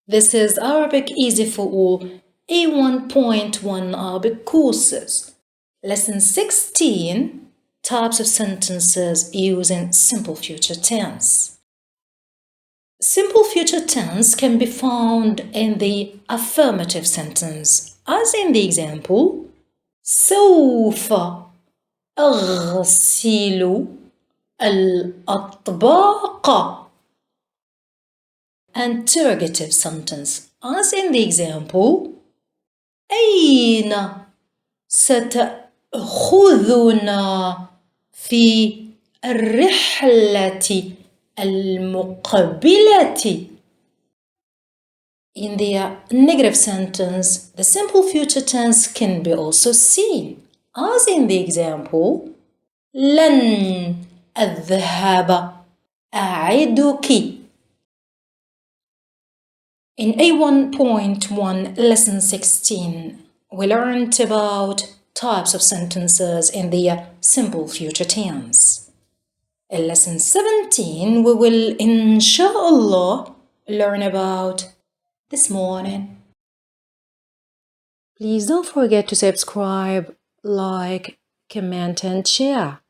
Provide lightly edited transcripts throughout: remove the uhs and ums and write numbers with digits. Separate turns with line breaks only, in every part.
This is Arabic Easy for All A1.1 Arabic courses. Lesson 16, Types of sentences using simple future tense. Simple future tense can be found in the affirmative sentence, as in the example سوف أغسل الأطباق. Interrogative sentence, as in the example أين ستأخذنا في الرحلة المقبلة. In the negative sentence, the simple future tense can be also seen, as in the example لن أذهب أعدك. In A1.1 Lesson 16, we learned about types of sentences in the simple future tense. In Lesson 17, we will, inshallah, learn about this morning. Please don't forget to subscribe, like, comment and share.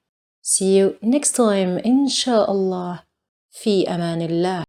See you next time, inshallah. في أمان الله.